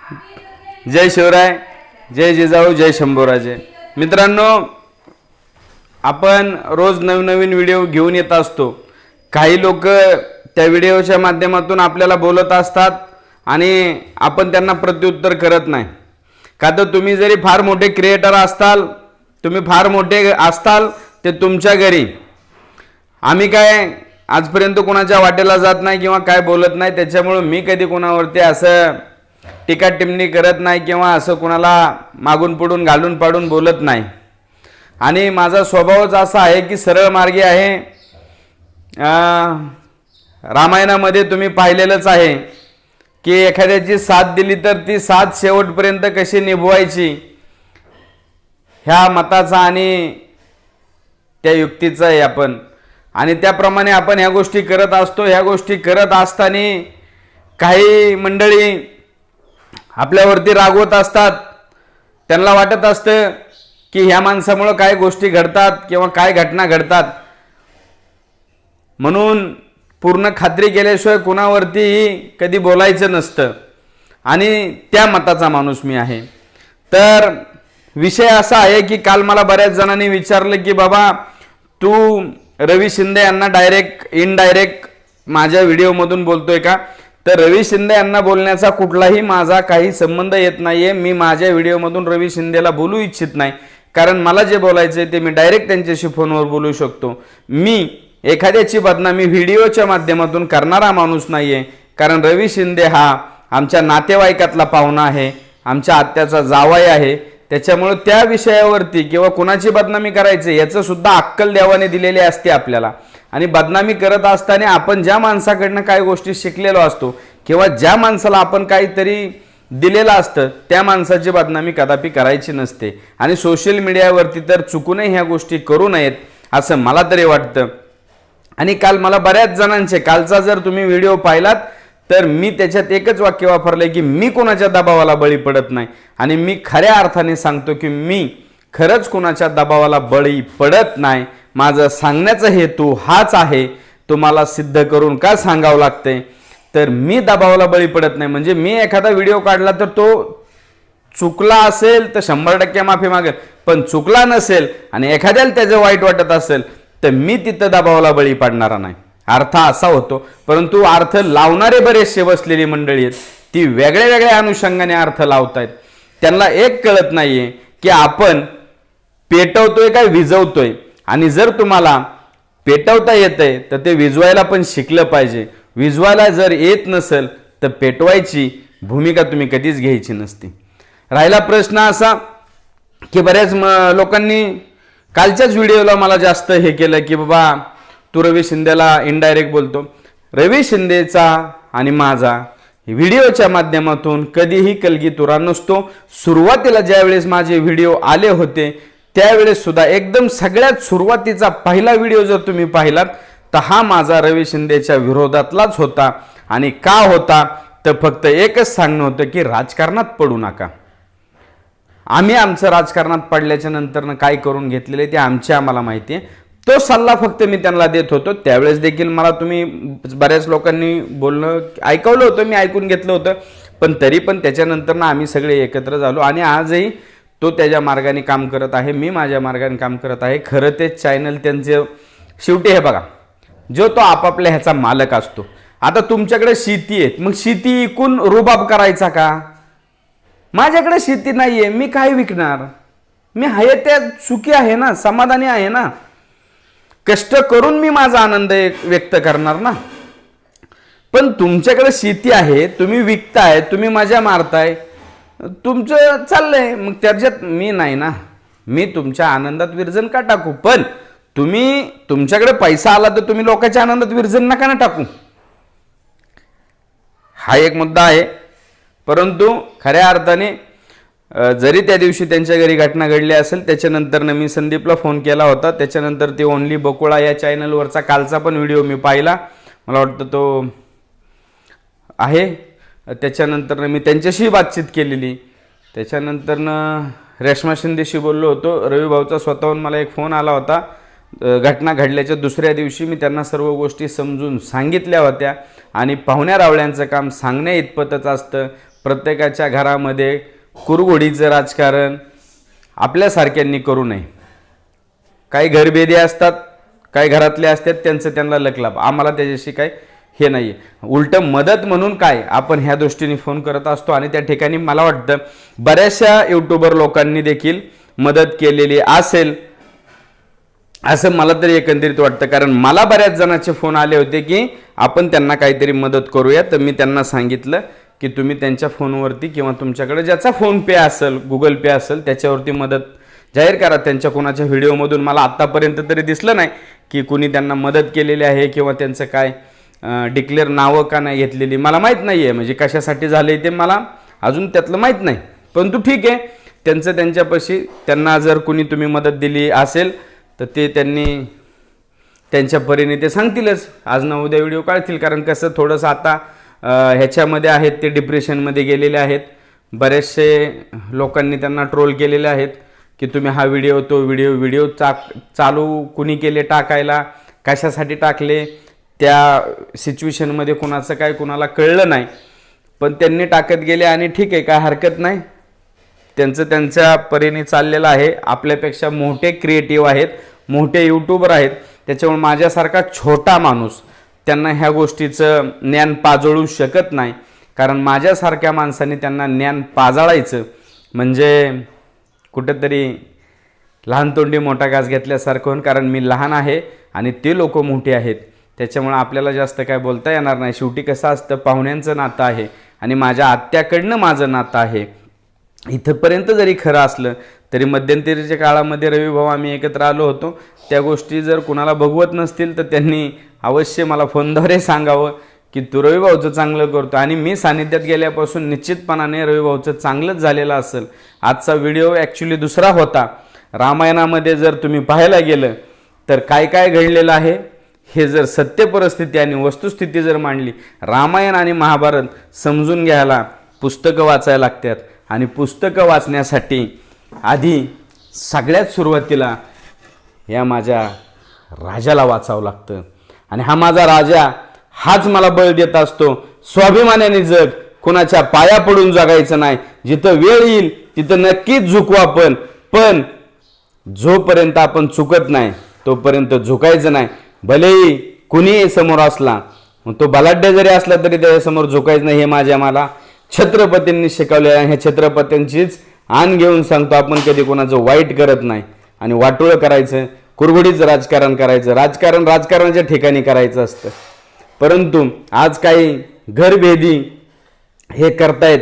जय शिवराय, जय जिजाऊ, जय शंभूराजे. मित्रांनो, आपण रोज नवीन नवीन व्हिडिओ घेऊन येत असतो. काही लोक त्या व्हिडिओच्या माध्यमातून आपल्याला बोलत असतात आणि आपण त्यांना प्रत्युत्तर करत नाही. का तर तुम्ही जरी फार मोठे क्रिएटर असताल, तुम्ही फार मोठे असताल, ते तुमच्या घरी. आम्ही काय आजपर्यंत कोणाच्या वाटेला जात नाही किंवा काय बोलत नाही. त्याच्यामुळे मी कधी कोणावरती असं टीका टिप्पणी करत नाही किंवा असं कोणाला मागून पुढून घालून पाडून बोलत नाही. आणि माझा स्वभावच असा आहे की सरळ मार्गी आहे. रामायणामध्ये तुम्ही पाहिलेलंच आहे की एखाद्याची साथ दिली तर ती साथ शेवटपर्यंत कशी निभवायची, ह्या मताचा आणि त्या युक्तीचा आहे आपण. आणि त्याप्रमाणे आपण ह्या गोष्टी करत असतो. ह्या गोष्टी करत असताना काही मंडळी आपल्यावरती रागवत असतात. त्यांना वाटत असतं की ह्या माणसामुळं काय गोष्टी घडतात किंवा काय घटना घडतात. म्हणून पूर्ण खात्री केल्याशिवाय कुणावरती कधी बोलायचं नसतं. आणि त्या मताचा माणूस मी आहे. तर विषय असा आहे की काल मला बऱ्याच जणांनी विचारलं की बाबा तू रवी शिंदे यांना डायरेक्ट इनडायरेक्ट माझ्या व्हिडिओमधून बोलतोय का? तर रवी शिंदे यांना बोलण्याचा कुठलाही माझा काही संबंध येत नाहीये. मी माझ्या व्हिडिओमधून रवी शिंदेला बोलू इच्छित नाही. कारण मला जे बोलायचं आहे ते मी डायरेक्ट त्यांच्याशी फोनवर बोलू शकतो. मी एखाद्याची बदनामी व्हिडिओच्या माध्यमातून करणारा माणूस नाहीये. कारण रवी शिंदे हा आमच्या नातेवाईकातला पाहुणा आहे, आमच्या आत्याचा जावई आहे. त्याच्यामुळे त्या विषयावरती किंवा कुणाची बदनामी करायची याचं सुद्धा अक्कल देवाने दिलेली असते आपल्याला. आणि बदनामी करत असताना आपण ज्या माणसाकडनं काही गोष्टी शिकलेलो असतो किंवा ज्या माणसाला आपण काहीतरी दिलेलं असतं त्या माणसाची बदनामी कदापि करायची नसते. आणि सोशल मीडियावरती तर चुकूनही ह्या गोष्टी करू नयेत असं मला तरी वाटतं. आणि काल मला बऱ्याच जणांचे, कालचा जर तुम्ही व्हिडिओ पाहिलात तर मी त्याच्यात एकच वाक्य वापरलंय की मी कोणाच्या दबावाला बळी पडत नाही. आणि मी खऱ्या अर्थाने सांगतो की मी खरंच कोणाच्या दबावाला बळी पडत नाही. माझं सांगण्याचा हेतू हाच आहे. तुम्हाला सिद्ध करून का सांगावं लागतंय? तर मी दबावाला बळी पडत नाही. म्हणजे मी एखादा व्हिडिओ काढला तर तो चुकला असेल तर 100% माफी मागेल. पण चुकला नसेल आणि एखाद्याला त्याचं वाईट वाटत असेल तर मी तिथं दबावाला बळी पडणारा नाही. अर्थ असा होतो. परंतु अर्थ लावणारे बरेचसे बसलेली मंडळी आहेत, ती वेगळ्या वेगळ्या अनुषंगाने अर्थ लावतायत. त्यांना एक कळत नाहीये की आपण पेटवतोय काय विजवतोय. आणि जर तुम्हाला पेटवता येतंय तर ते विजवायला पण शिकलं पाहिजे. विजवायला जर येत नसेल तर पेटवायची भूमिका तुम्ही कधीच घ्यायची नसती. राहिला प्रश्न असा की बऱ्याच लोकांनी कालच्याच व्हिडिओला मला जास्त हे केलं की बाबा तू रवी शिंदेला इनडायरेक्ट बोलतो. रवी शिंदेचा आणि माझा व्हिडिओच्या माध्यमातून कधीही कलगीतुरा नसतो. सुरुवातीला ज्यावेळेस माझे व्हिडिओ आले होते त्यावेळेस सुद्धा एकदम सगळ्यात सुरुवातीचा पहिला व्हिडिओ जर तुम्ही पाहिलात तर हा माझा रवी शिंदेच्या विरोधातलाच होता. आणि का होता तर फक्त एकच सांगणं होतं की राजकारणात पडू नका. आम्ही आमचं राजकारणात पडल्याच्या नंतरनं काय करून घेतलेले ते आम्हाला माहिती आहे. तो सल्ला फक्त मी त्यांना देत होतो. त्यावेळेस देखील मला तुम्ही बऱ्याच लोकांनी बोलणं ऐकवलं होतं, मी ऐकून घेतलं होतं. पण तरी पण त्याच्यानंतर आम्ही सगळे एकत्र झालो. आणि आजही तो त्याच्या मार्गाने काम करत आहे, मी माझ्या मार्गाने काम करत आहे. खरं ते चॅनल त्यांचे शेवटी हे बघा, जो तो आपापल्या ह्याचा मालक असतो. आता तुमच्याकडे शेती आहे, मग शेती विकून रुबाब करायचा का? माझ्याकडे शेती नाहीये, मी काय विकणार? मी आहे त्या सुखी आहे ना, समाधानी आहे ना. कष्ट करून मी माझा आनंद व्यक्त करणार ना. पण तुमच्याकडे शेती आहे, तुम्ही विकताय, तुम्ही मजा मारताय, तुमचं चाललंय, मग त्याच्यात मी नाही ना. मी तुमच्या आनंदात विरजन का टाकू? पण तुम्ही तुमच्याकडे पैसा आला तर तुम्ही लोकांच्या आनंदात विरजन नका ना टाकू. हा एक मुद्दा आहे. परंतु खऱ्या अर्थाने जरी त्या दिवशी त्यांच्या घरी घटना घडली असेल, त्याच्यानंतर मी संदीपला फोन केला होता. त्याच्यानंतर ते ओनली बकुळा या चॅनलवरचा कालचा पण व्हिडिओ मी पाहिला, मला वाटतं तो आहे. त्याच्यानंतर मी त्यांच्याशी बातचीत केलेली. त्याच्यानंतर रेश्मा शिंदेशी बोललो होतो. रवी भाऊचा स्वतःहून मला एक फोन आला होता. घटना घडल्याच्या दुसऱ्या दिवशी मी त्यांना सर्व गोष्टी समजून सांगितल्या होत्या. आणि पाहुण्या रावळ्यांचं काम सांगण्या इतपतच असतं. प्रत्येकाच्या घरामध्ये कुरघोडीचं राजकारण आपल्यासारख्यांनी करू नये. काही घरभेदी असतात, काही घरातले असतात, त्यांचं त्यांना लकलाप, आम्हाला त्याच्याशी काय हे नाही आहे. उलटं मदत म्हणून काय आपण ह्या दृष्टीने फोन करत असतो. आणि त्या ठिकाणी मला वाटतं बऱ्याचशा यूट्यूबर लोकांनी देखील मदत केलेली असेल असं मला तरी एकंदरीत वाटतं. कारण मला बऱ्याच जणांचे फोन आले होते की आपण त्यांना काहीतरी मदत करूया. तर मी त्यांना सांगितलं की तुम्ही त्यांच्या फोनवरती किंवा तुमच्याकडे ज्याचा फोन पे असेल, गुगल पे असेल, त्याच्यावरती मदत जाहीर करा. त्यांच्या कोणाच्या व्हिडिओमधून मला आत्तापर्यंत तरी दिसलं नाही की कुणी त्यांना मदत केलेली आहे किंवा त्यांचं काय डिक्लेअर नावं का नाही घेतलेली. मला माहीत नाही आहे, म्हणजे कशासाठी झाले ते मला अजून त्यातलं माहीत नाही. परंतु ठीक आहे, त्यांचं त्यांच्यापाशी, त्यांना जर कुणी तुम्ही मदत दिली असेल तर ते त्यांनी त्यांच्या परीने ते सांगतीलच. आज ना उद्या व्हिडिओ काढतील. कारण कसं थोडंसं आता ह्याच्यामध्ये आहेत, ते डिप्रेशनमध्ये गेलेले आहेत. बरेचसे लोकांनी त्यांना ट्रोल केलेले आहेत की तुम्ही हा व्हिडिओ, तो व्हिडिओ चालू कुणी केले टाकायला, कशासाठी टाकले, त्या सिच्युएशनमध्ये कुणाचं काय कुणाला कळलं नाही, पण त्यांनी टाकत गेले. आणि ठीक आहे, काय हरकत नाही, त्यांचं त्यांच्या परीने चाललेलं आहे. आपल्यापेक्षा मोठे क्रिएटिव्ह आहेत, मोठे यूट्यूबर आहेत. त्याच्यामुळे माझ्यासारखा छोटा माणूस त्यांना ह्या गोष्टीचं ज्ञान पाजळू शकत नाही. कारण माझ्यासारख्या माणसाने त्यांना ज्ञान पाजळायचं म्हणजे कुठंतरी लहान तोंडी मोठा घास घेतल्यासारखं होईल. कारण मी लहान आहे आणि ते लोक मोठे आहेत, त्याच्यामुळे आपल्याला जास्त काय बोलता येणार नाही. शेवटी कसं असतं, पाहुण्यांचं नातं आहे आणि माझ्या आत्याकडनं माझं नातं आहे. इथंपर्यंत जरी खरं असलं तरी मध्यंतरीच्या काळामध्ये रविभाऊ आम्ही एकत्र आलो होतो. त्या गोष्टी जर कुणाला बघवत नसतील तर त्यांनी अवश्य मला फोनद्वारे सांगावं की तू रविभाऊचं चांगलं करतो. आणि मी सानिध्यात गेल्यापासून निश्चितपणाने रविभाऊचं चांगलंच झालेलं असेल. आजचा व्हिडिओ ॲक्च्युली दुसरा होता. रामायणामध्ये जर तुम्ही पाहायला गेलं तर काय काय घडलेलं आहे हे जर सत्य परिस्थिती आणि वस्तुस्थिती जर मांडली, रामायण आणि महाभारत समजून घ्यायला पुस्तकं वाचायला लागतात. आणि पुस्तकं वाचण्यासाठी आधी सगळ्यात सुरुवातीला या माझ्या राजाला वाचावं लागतं. आणि हा माझा राजा हाच मला बळ देत असतो, स्वाभिमानाने जग, कोणाच्या पाया पडून जगायचं नाही. जिथं वेळ येईल तिथं नक्कीच झुकू आपण, पण जोपर्यंत आपण चुकत नाही तोपर्यंत झुकायचं नाही. भलेही कुणीही समोर असला, तो बलाढ्य जरी असला तरी त्याच्यासमोर झुकायचं नाही. हे मला छत्रपतींनी शिकवले आहे. ह्या छत्रपतींचीच आण घेऊन सांगतो, आपण कधी कोणाचं वाईट करत नाही. आणि वाटोळं करायचं, कुरघोडीचं राजकारण करायचं, राजकारणाच्या ठिकाणी करायचं असतं. परंतु आज काही घरभेदी हे करतायत